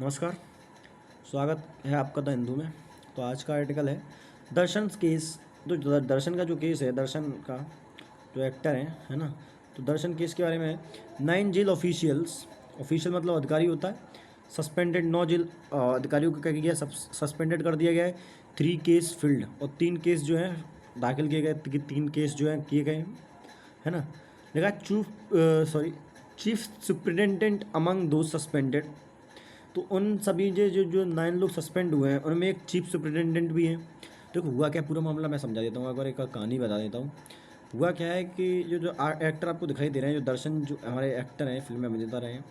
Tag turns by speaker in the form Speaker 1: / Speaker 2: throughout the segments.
Speaker 1: नमस्कार। स्वागत है आपका द हिंदू में। तो आज का आर्टिकल है दर्शन केस। तो दर्शन का जो केस है, दर्शन का जो एक्टर है ना, तो दर्शन केस के बारे में है। 9 जेल ऑफिशियल्स, ऑफिशियल मतलब अधिकारी होता है, सस्पेंडेड। 9 जेल अधिकारियों को क्या किया गया, सस्पेंडेड कर दिया गया है। 3 केस फील्ड, और 3 केस जो है दाखिल किए गए, 3 केस जो है किए गए है ना। देखा चीफ सुप्रिटेंडेंट अमंग दो सस्पेंडेड। तो उन सभी जो जो जो 9 लोग सस्पेंड हुए हैं उनमें एक चीफ सुपरिटेंडेंट भी है। देखो हुआ क्या, पूरा मामला मैं समझा देता हूँ, एक बार एक कहानी बता देता हूँ। हुआ क्या है कि जो जो एक्टर आपको दिखाई दे रहे हैं, जो दर्शन, जो हमारे एक्टर हैं, फिल्म में अभिनेता रहे हैं,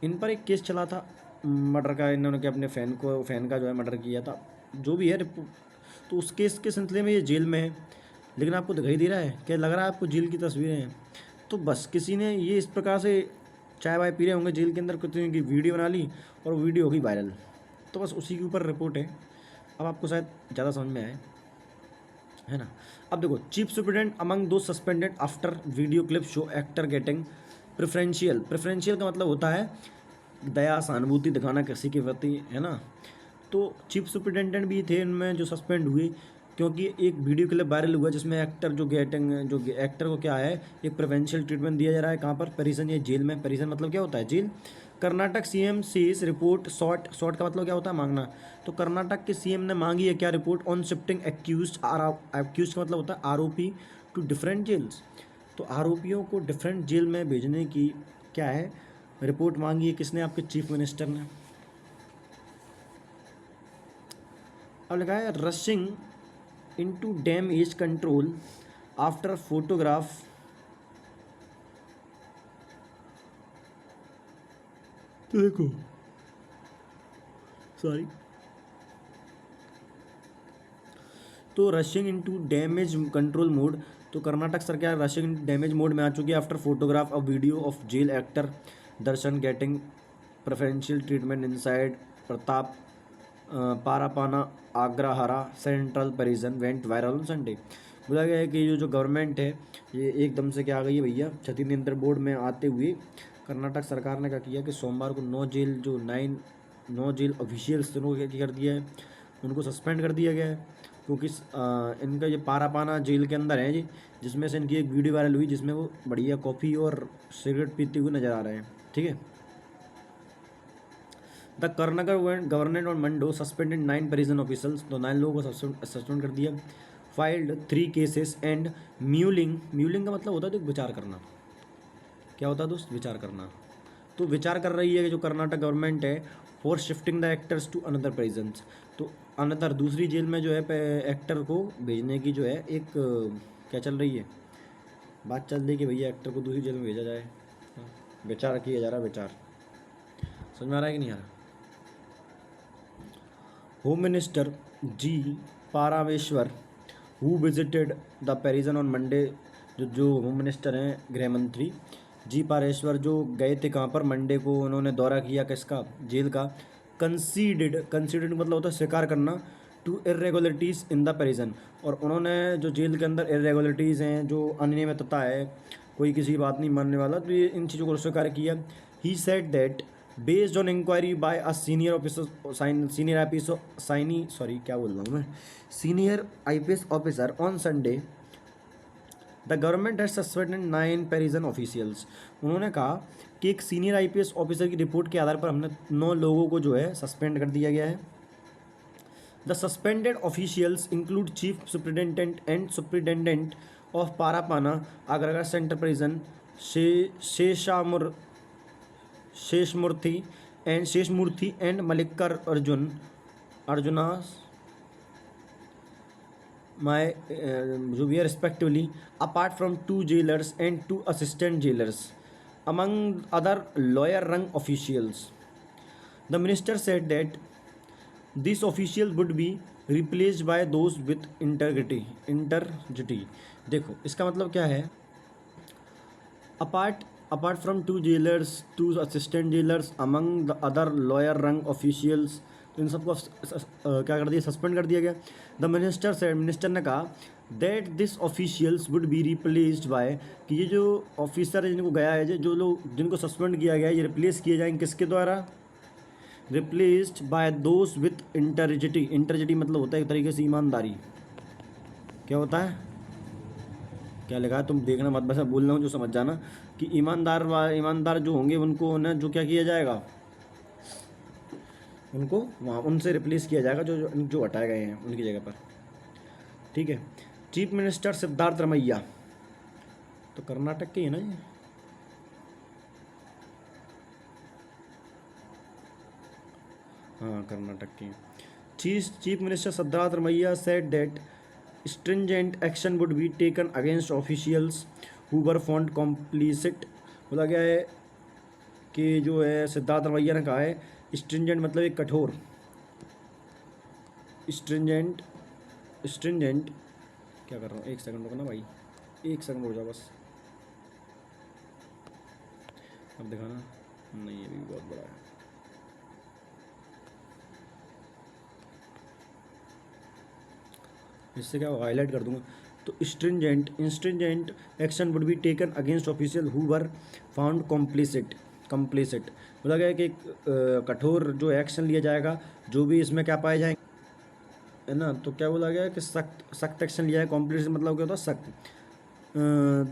Speaker 1: इन पर एक केस चला था मर्डर का। इन्होंने के अपने फ़ैन का जो है मर्डर किया था, जो भी है रिपोर्ट। तो उस केस के सिलसिले में ये जेल में है। लेकिन आपको दिखाई दे रहा है, क्या लग रहा है आपको जेल की तस्वीरें हैं? तो बस किसी ने ये इस प्रकार से चाय वाय पी रहे होंगे जेल के अंदर, किसी की वीडियो बना ली और वीडियो होगी वायरल। तो बस उसी के ऊपर रिपोर्ट है। अब आपको शायद ज़्यादा समझ में आए, है ना। अब देखो, चीफ सुप्रिटेंडेंट अमंग दो suspended after video clip show actor getting preferential. Preferential का मतलब होता है दया, सहानुभूति दिखाना किसी के प्रति, है ना। तो चीफ सुपरिटेंडेंट भी थे इनमें जो सस्पेंड हुए, क्योंकि एक वीडियो क्लिप वायरल हुआ जिसमें एक्टर जो एक्टर को क्या है, एक प्रिवेंशियल ट्रीटमेंट दिया जा रहा है। कहाँ पर? पेरिसन, ये जेल में। पेरिसन मतलब क्या होता है? जेल। कर्नाटक सीएम सीज रिपोर्ट शॉर्ट। शॉर्ट का मतलब क्या होता है? मांगना। तो कर्नाटक के सीएम ने मांगी है क्या report on shifting accused. Accused का मतलब होता है आरोपी टू डिफरेंट जेल्स। तो आरोपियों को डिफरेंट जेल में भेजने की क्या है, रिपोर्ट मांगी है। किसने? आपके चीफ मिनिस्टर ने। अब लिखा है rushing into damage control after photograph. तो देखो, सॉरी, तो rushing into damage control mode. तो कर्नाटक सरकार रशिंग डैमेज मोड में आ चुकी है after photograph a video of jail actor Darshan getting preferential treatment inside Pratap Parappana Agrahara central prison went viral on Sunday. बोला गया है कि जो जो गवर्नमेंट है ये एकदम से क्या आ गई है भैया, क्षति नियंत्रण बोर्ड में आते हुए कर्नाटक सरकार ने क्या किया कि सोमवार को 9 जेल ऑफिशियल्स दोनों को क्या कर दिया है, उनको सस्पेंड कर दिया गया है। क्योंकि इनका ये पारापाना जेल के अंदर है जी, जिसमें से इनकी एक वीडियो वायरल हुई जिसमें वो बढ़िया कॉफ़ी और सिगरेट पीते हुए नजर आ रहे हैं। ठीक है। The Karnataka government on Monday suspended 9 prison officers. तो 9 लोगों को सस्पेंड कर दिया। Filed 3 cases and mulling. Mulling का मतलब होता है तो विचार करना। क्या होता है दोस्त? विचार करना। तो विचार कर रही है कि जो कर्नाटक गवर्नमेंट है for shifting the actors to another prisons. तो अनदर दूसरी जेल में जो है एक्टर को भेजने की जो है एक क्या चल रही है, बात चल रही है कि भैया एक्टर को दूसरी जेल में भेजा जाए। हाँ, विचार किया जा रहा है। विचार समझ में आ रहा है कि नहीं आ रहा? Home minister G Parameshwara who visited the prison on Monday. जो होम मिनिस्टर हैं, गृह मंत्री जी पारेश्वर, जो गए थे कहाँ पर? मंडे को उन्होंने दौरा किया किसका? जेल का। कंसीडेड मतलब होता है स्वीकार करना, टू इरेगुलरिटीज़ इन द पेरिजन। और उन्होंने जो जेल के अंदर इरेगुलरिटीज़ हैं, जो अनियमितता है, कोई किसी बात नहीं मानने वाला, तो ये इन चीज़ों को स्वीकार किया। He said that based on inquiry by a senior officer senior IPS साइनी सॉरी क्या बोल रहा हूँ मैं, senior IPS officer on Sunday the government has suspended 9 prison officials. उन्होंने कहा कि एक सीनियर आईपीएस ऑफिसर की रिपोर्ट के आधार पर हमने 9 लोगों को जो है सस्पेंड कर दिया गया है। The suspended officials include chief superintendent and superintendent of Parappana Agrahara central prison शेषामुर Sheshamurthy and Mallikarjuna my जो we are respectively apart from 2 jailers and 2 assistant jailers among other lawyer rung officials. The minister said that these officials would be replaced by those with integrity. देखो इसका मतलब क्या है? Apart from 2 jailers, 2 assistant jailers, among the other lawyer रंग officials. तो इन सबको क्या कर दिया? सस्पेंड कर दिया गया। द मिनिस्टर ने कहा that this officials would be replaced by, कि ये जो ऑफिसर है जिनको गया है, जो लोग जिनको सस्पेंड किया गया है, ये रिप्लेस किए जाएंगे किसके द्वारा? Replaced by those with integrity. Integrity मतलब होता है एक तरीके से ईमानदारी। क्या होता है, क्या लिखा है तुम देखना मत, बस मैं बोल रहा हूँ जो समझ जाना कि ईमानदार जो होंगे उनको ना जो क्या किया जाएगा, उनको वहाँ उनसे रिप्लेस किया जाएगा जो जो जो हटाए गए हैं उनकी जगह पर। ठीक है। चीफ मिनिस्टर सिद्धार्थ रमैया, तो कर्नाटक के ही है ना ये। हाँ कर्नाटक के। Chief minister Siddaramaiah said that stringent action would be taken against officials who were found complicit। बोला गया है कि जो है सिद्धार्थ रमैया ने कहा है, स्ट्रिंजेंट मतलब एक कठोर, स्ट्रिंजेंट स्ट्रिंजेंट क्या कर रहा हूँ, एक सेकंड रुको ना भाई, एक सेकंड रुक जाओ बस। अब दिखाना नहीं, ये भी बहुत बड़ा है। इससे क्या हाईलाइट कर दूंगा। तो stringent action would be taken against official who were found complicit. बोला गया है कि कठोर जो एक्शन लिया जाएगा जो भी इसमें क्या पाए जाएंगे, है ना। तो क्या बोला गया है कि सख्त एक्शन लिया है। कॉम्प्लिसिट मतलब क्या होता है, सख्त।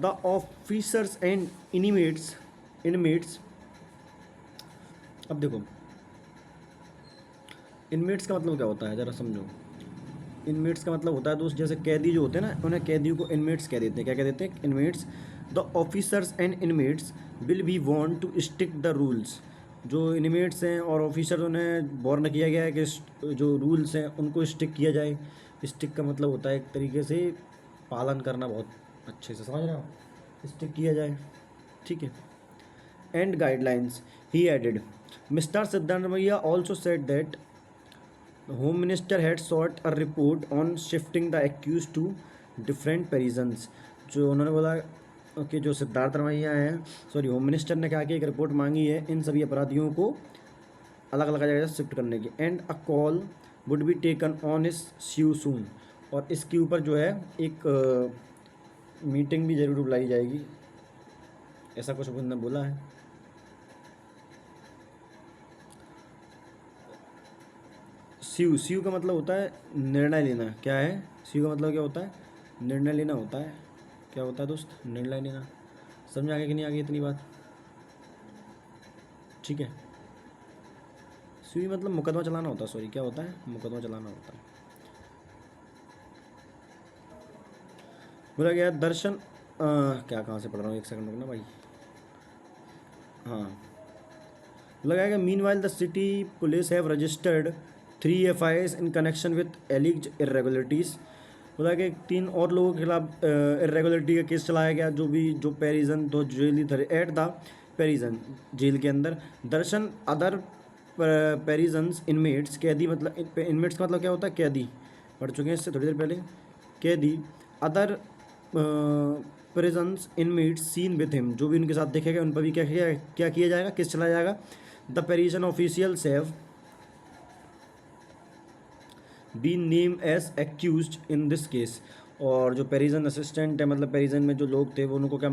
Speaker 1: The officers and inmates. अब देखो इनमेट्स का मतलब क्या होता है ज़रा समझो। इनमेट्स का मतलब होता है दोस्त, जैसे कैदी जो होते हैं ना, उन्हें कैदियों को इनमेट्स कह देते हैं। क्या कह देते हैं, inmates. The officers and inmates will be want to stick the rules. जो इनमेट्स हैं और ऑफिसर, उन्हें वार्न किया गया है कि जो रूल्स हैं उनको स्टिक किया जाए। स्टिक का मतलब होता है एक तरीके से पालन करना, बहुत अच्छे से समझ रहे हो, स्टिक किया जाए। ठीक है। And guidelines he added. Mister Siddaramaiah also said that the Home Minister had sought a report on shifting the accused to different prisons। जो उन्होंने बोला कि जो सिद्धार्थ रमैया हैं, सॉरी होम मिनिस्टर ने कहा कि एक रिपोर्ट मांगी है इन सभी अपराधियों को अलग अलग जगह से शिफ्ट करने की। And a call would be taken on इस स्यू सून। और इसके ऊपर जो है एक मीटिंग भी जरूर बुलाई जाएगी, ऐसा कुछ उन्होंने बोला है। सीयू का मतलब होता है निर्णय लेना। क्या है सीयू का मतलब, क्या होता है, निर्णय लेना होता है। क्या होता है दोस्त, निर्णय लेना। समझ आ गया कि नहीं आ गई इतनी बात। ठीक है। सीयू मतलब मुकदमा चलाना होता है, सॉरी क्या होता है, मुकदमा चलाना होता है। बोला गया दर्शन क्या कहाँ से पढ़ रहा हूँ, एक सेकंड रुकना भाई। हाँ लगाएगा meanwhile the city police have registered 3 FIRs in connection with alleged irregularities. बोला कि 3 और लोगों के खिलाफ इरेगुलरिटी का केस चलाया गया, जो पेरिजन तो जेल थे एट द पेरिजन, जेल के अंदर। दर्शन अदर पेरिजन्स इनमेट्स, कैदी मतलब इनमेट्स का मतलब क्या होता है, कैदी, पढ़ चुके हैं इससे थोड़ी देर पहले। कैदी other prisons inmates seen with him, जो भी उनके साथ देखेगा उन पर भी क्या किया जाएगा, केस चलाया जाएगा। The prison officials have been name as accused in this case. और जो पेरिजन असिस्टेंट है, मतलब पेरिजन में जो लोग थे वो उनको क्या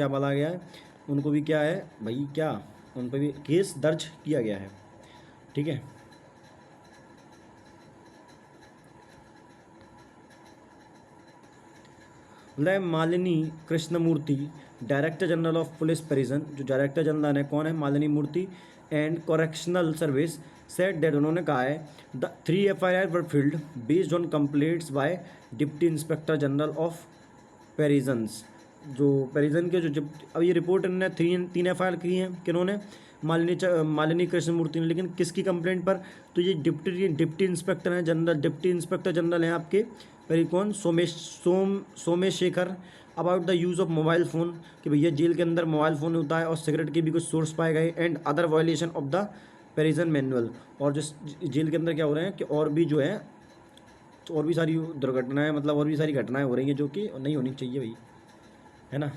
Speaker 1: बोला गया है, उनको भी क्या है भाई, क्या उन पर भी केस दर्ज किया गया है। ठीक है। Malini Krishnamurthy director general of police prison, जो डायरेक्टर जनरल है कौन है, Malini Murthy and correctional service said that, उन्होंने कहा है the 3 FIR were filed based on complaints by deputy inspector general of prisons. जो पेरिजन के जो अब ये रिपोर्ट इन्होंने 3 FIR की हैं किन्होंने, मालिनी कृष्णमूर्ति ने। लेकिन किसकी कंप्लेंट पर, तो ये डिप्टी इंस्पेक्टर हैं जनरल, डिप्टी इंस्पेक्टर जनरल हैं आपके कौन, Somesh Shekhar, about the use of mobile phone, कि भैया जेल के अंदर मोबाइल फ़ोन होता है और सिगरेट के भी कुछ सोर्स पाए गए। And other violation of the prison manual, और जिस जेल के अंदर क्या हो रहे हैं कि और भी जो है और भी सारी दुर्घटनाएं, मतलब और भी सारी घटनाएं हो रही हैं जो कि नहीं होनी चाहिए भाई, है ना।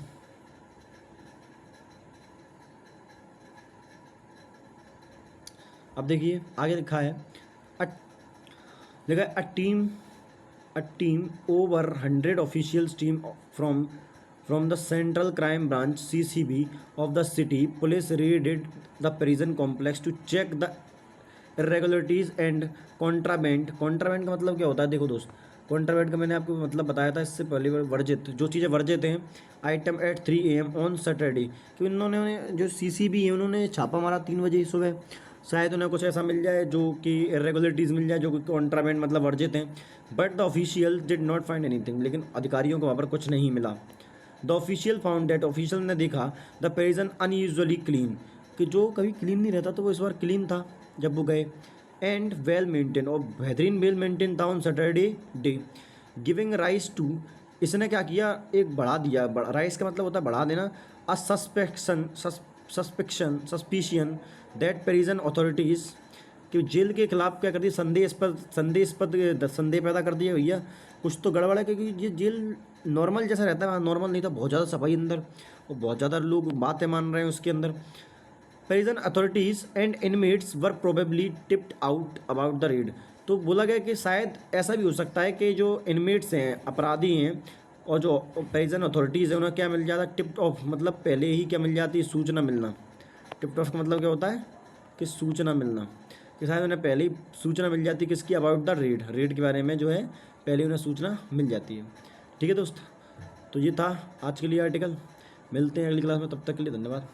Speaker 1: अब देखिए आगे लिखा है a team over 100 officials team from the Central Crime Branch CCB of the city police raided the prison complex to check the irregularities and contraband. Contraband का मतलब क्या होता है, देखो दोस्त, कॉन्ट्राबेंड का मैंने आपको मतलब बताया था इससे पहले, वर्जित, जो चीज़ें वर्जित हैं, item at 3 AM on Saturday, कि उन्होंने जो CCB है उन्होंने छापा मारा 3 बजे सुबह, शायद उन्हें कुछ ऐसा मिल जाए जो कि इरेगुलरिटीज़ मिल जाए, जो कि कॉन्ट्राबेंड मतलब वर्जित हैं। But the official did not find anything, लेकिन अधिकारियों को वहाँ पर कुछ नहीं मिला। The official found date, official ने देखा द पेरिजन अनयूजुअली क्लीन, कि जो कभी क्लीन नहीं रहता तो वो इस बार क्लीन था जब वो गए। एंड वेल मेंटेन, और बेहतरीन वेल मेंटेन था on Saturday day. Giving rise to, इसने क्या किया, एक बढ़ा दिया, राइस का मतलब होता है बढ़ा देना, अ सस्पिशियन दैट पेरिजन अथॉरिटीज़, कि जेल के खिलाफ क्या कर दिया, संदेह पैदा कर दिया, भैया कुछ तो गड़बड़ है, क्योंकि ये जेल नॉर्मल जैसा रहता है, वहाँ नॉर्मल नहीं था, बहुत ज़्यादा सफाई अंदर, और बहुत ज़्यादा लोग बातें मान रहे हैं उसके अंदर। Prison authorities and inmates were probably tipped out about the raid, तो बोला गया कि शायद ऐसा भी हो सकता है कि जो इनमेट्स हैं, अपराधी हैं, और जो पेरिजन अथॉरिटीज़ है, उन्हें क्या मिल जाता है, टिप्ड ऑफ, मतलब पहले ही क्या मिल जाती है, सूचना मिलना। टिप्ड ऑफ का मतलब क्या होता है, कि सूचना मिलना, कि शायद उन्हें पहले ही सूचना मिल जाती है किसकी, अबाउट द रेड, रेड के बारे में जो है पहले उन्हें सूचना मिल जाती है। ठीक है दोस्त, तो ये था आज के लिए आर्टिकल, मिलते हैं अगली क्लास में, तब तक के लिए धन्यवाद।